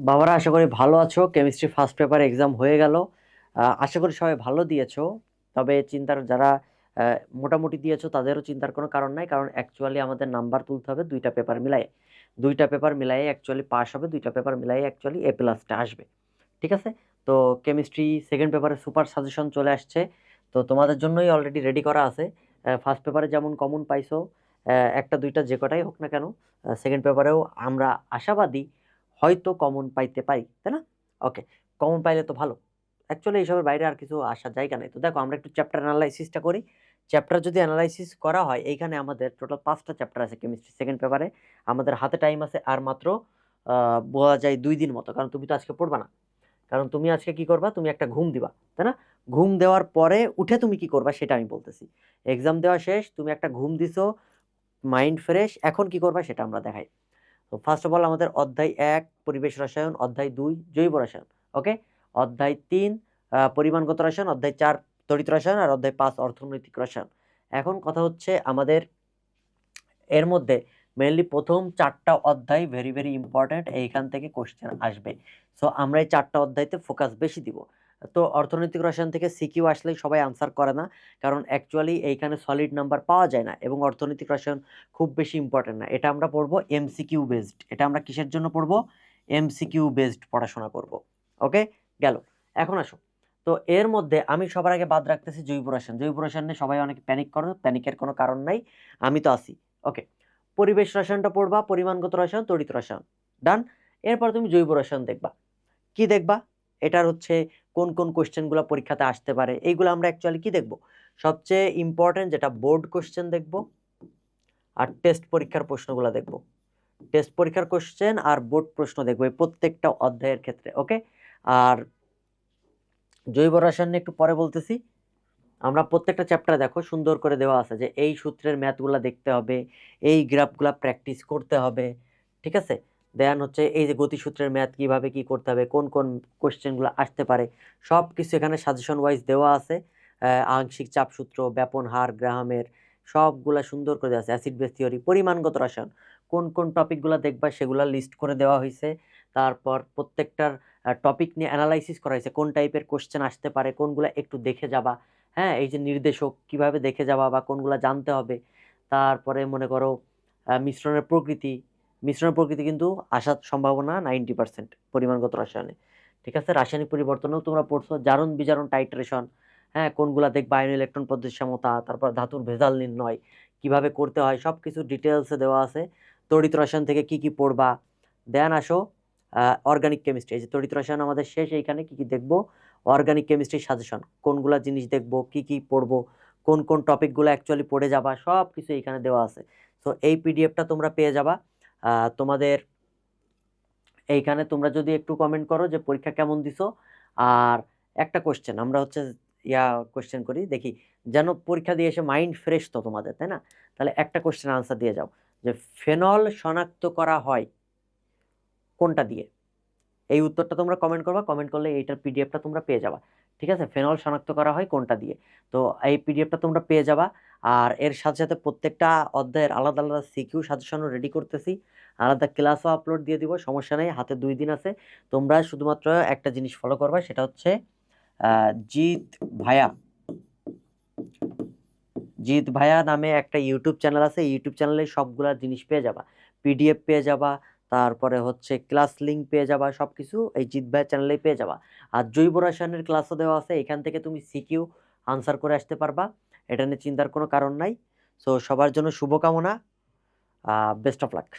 বাবারা, আশা করি ভালো আছো। কেমিস্ট্রি ফার্স্ট পেপার এক্সাম হয়ে গেল। আশা করি সবাই ভালো দিয়েছো। তবে চিন্তার যারা মোটামুটি দিয়েছো তাদেরও চিন্তার কোনো কারণ নাই, কারণ অ্যাকচুয়ালি আমাদের নাম্বার তুলতে হবে দুইটা পেপার মিলাই অ্যাকচুয়ালি পাস হবে, দুইটা পেপার মিলাই অ্যাকচুয়ালি এ প্লাসটা আসবে। ঠিক আছে? তো কেমিস্ট্রি সেকেন্ড পেপারে সুপার সাজেশন চলে আসছে, তো তোমাদের জন্যই অলরেডি রেডি করা আছে। ফার্স্ট পেপারে যেমন কমন পাইছো, একটা দুইটা যে কটাই হোক না কেন, সেকেন্ড পেপারেও আমরা আশাবাদী হয়তো কমন পাইতে পারি, তাই না? ওকে, কমন পাইলে তো ভালো। অ্যাকচুয়ালি এইসবের বাইরে আর কিছু আসার জায়গা নেই। তো দেখো, আমরা একটু চ্যাপ্টার অ্যানালাইসিসটা করি। চ্যাপ্টার যদি অ্যানালাইসিস করা হয়, এইখানে আমাদের টোটাল 5টা চ্যাপ্টার আছে কেমিস্ট্রি সেকেন্ড পেপারে। আমাদের হাতে টাইম আছে আর মাত্র বলা যায় 2 দিন মতো, কারণ তুমি তো আজকে পড়বা না। কারণ তুমি আজকে কি করবা, তুমি একটা ঘুম দিবা, তাই না? ঘুম দেওয়ার পরে উঠে তুমি কি করবা সেটা আমি বলতেছি। এক্সাম দেওয়া শেষ, তুমি একটা ঘুম দিছো, মাইন্ড ফ্রেশ, এখন কি করবা সেটা আমরা দেখাই। তো ফার্স্ট অফ অল আমাদের অধ্যায় 1 পরিবেশ রসায়ন, অধ্যায় 2 জৈব রসায়ন, ওকে। অধ্যায় 3 পরিমাণগত রসায়ন, অধ্যায় 4 তড়িৎ রসায়ন, আর অধ্যায় 5 অর্থনৈতিক রসায়ন। এখন কথা হচ্ছে আমাদের এর মধ্যে মেইনলি প্রথম 4টা অধ্যায় ভেরি ভেরি ইম্পর্ট্যান্ট, এইখান থেকে কোশ্চেন আসবে। সো আমরা এই 4টা অধ্যায়তে ফোকাস বেশি দিব। তো অর্থনৈতিক রসায়ন থেকে সিকিউ আসলেই সবাই আনসার করে না, কারণ অ্যাকচুয়ালি এইখানে সলিড নাম্বার পাওয়া যায় না, এবং অর্থনৈতিক রসায়ন খুব বেশি ইম্পর্টেন্ট না। এটা আমরা পড়বো এমসিকিউ বেসড। এটা আমরা কিসের জন্য পড়বো? এমসিকিউ বেসড পড়াশোনা করব। ওকে, গেল। এখন আসো, তো এর মধ্যে আমি সবার আগে বাদ রাখতেছি জৈব রসায়ন। জৈব রসায়ন নিয়ে সবাই অনেক প্যানিক করো, প্যানিকের কোনো কারণ নাই, আমি তো আছি। ওকে, পরিবেশ রসায়নটা পড়বা, পরিমাণগত রসায়ন, তড়িৎ রসায়ন, ডান। এরপর তুমি জৈব রসায়ন দেখবা। কি দেখবা? এটার হচ্ছে কোন কোন কোশ্চেনগুলো পরীক্ষাতে আসতে পারে, এইগুলো আমরা অ্যাকচুয়ালি কি দেখব? সবচেয়ে ইম্পর্টেন্ট যেটা বোর্ড কোশ্চেন দেখব, আর টেস্ট পরীক্ষার প্রশ্নগুলো দেখব। টেস্ট পরীক্ষার কোশ্চেন আর বোর্ড প্রশ্ন দেখবো এই প্রত্যেকটা অধ্যায়ের ক্ষেত্রে, ওকে। আর জৈব রসায়ন নিয়ে একটু পরে বলতেছি। আমরা প্রত্যেকটা চ্যাপ্টারে দেখো সুন্দর করে দেওয়া আছে যে এই সূত্রের ম্যাথগুলো দেখতে হবে, এই গ্রাফগুলো প্র্যাকটিস করতে হবে, ঠিক আছে। দেন হচ্ছে এই যে গতিসূত্রের ম্যাথ কিভাবে কি করতে হবে, কোন কোন কোশ্চেনগুলো আসতে পারে, সব কিছু এখানে সাজেশন ওয়াইজ দেওয়া আছে। আংশিক চাপ সূত্র, ব্যাপন হার, গ্রাহামের সবগুলা সুন্দর করে দেওয়া আছে। অ্যাসিড বেস থিওরি, পরিমাণগত রসায়ন, কোন কোন টপিকগুলো দেখবা সেগুলা লিস্ট করে দেওয়া হয়েছে। তারপর প্রত্যেকটার টপিক নিয়ে অ্যানালাইসিস করা হয়েছে, কোন টাইপের কোশ্চেন আসতে পারে, কোনগুলো একটু দেখে যাবা। হ্যাঁ, এই যে নির্দেশক কিভাবে দেখে যাওয়া বা কোনগুলা জানতে হবে। তারপরে মনে করো মিশ্রণের প্রকৃতি। মিশ্রণের প্রকৃতি কিন্তু আসার সম্ভাবনা 90% পরিমাণগত রসায়নে। ঠিক আছে, রাসায়নিক পরিবর্তনেও তোমরা পড়ছো, জারণ বিজারণ টাইট্রেশন। হ্যাঁ, কোনগুলা দেখবা, আয়ন ইলেকট্রন পদ্ধতি সমতা, তারপর ধাতুর ভেজাল নির্ণয় কিভাবে করতে হয়, সব কিছু ডিটেলসে দেওয়া আছে। তড়িৎ রসায়ন থেকে কি কি পড়বা। দেন আসো অর্গানিক কেমিস্ট্রি। এই যে তড়িৎ রসায়ন আমাদের শেষ, এইখানে কি কি দেখবো? অর্গানিক কেমিস্ট্রি সাজেশন, কোনগুলা জিনিস দেখবো, কি কি পড়বো, কোন কোন টপিকগুলো অ্যাকচুয়ালি পড়ে যাবা, সব কিছু এইখানে দেওয়া আছে। তো এই পিডিএফটা তোমরা পেয়ে যাবা তোমাদের এইখানে। তোমরা যদি একটু কমেন্ট করো যে পরীক্ষা কেমন দিছো, আর একটা কোশ্চেন আমরা হচ্ছে কোশ্চেন করি দেখি, যেন পরীক্ষা দিয়ে এসে মাইন্ড ফ্রেশ তো তোমাদের, তাই না? তাহলে একটা কোশ্চেন আনসার দিয়ে যাও যে ফেনল শনাক্ত করা হয় কোনটা দিয়ে। এই উত্তরটা তোমরা কমেন্ট করবা, কমেন্ট করলে এইটার পিডিএফটা তোমরা পেয়ে যাবা। ঠিক আছে, ফেনল শনাক্ত করা হয় কোনটা দিয়ে। তো এই পিডিএফটা তোমরা পেয়ে যাবা। আর এর সাথে সাথে প্রত্যেকটা অধ্যায়ের আলাদা আলাদা সিকিউ সাজেশনও রেডি করতেছি, আলাদা ক্লাসও আপলোড দিয়ে দিব, সমস্যা নেই, হাতে 2 দিন আছে। তোমরা শুধুমাত্র একটা জিনিস ফলো করবা, সেটা হচ্ছে জিৎ ভাইয়া, জিৎ ভাইয়া নামে একটা ইউটিউব চ্যানেল আছে। ইউটিউব চ্যানেলে সবগুলা জিনিস পেয়ে যাবা, পিডিএফ পেয়ে যাবা, তারপরে হচ্ছে ক্লাস লিঙ্ক পেয়ে যাবা, সবকিছু এই জিৎ ভাইয়ের চ্যানেলেই পেয়ে যাবা। আর জৈব রসায়নের ক্লাসও দেওয়া আছে, এখান থেকে তুমি সিকিউ আনসার করে আসতে পারবা, এটা নিয়ে চিন্তার কোনো কারণ নাই। সো সবার জন্য শুভকামনা, বেস্ট অফ লাক।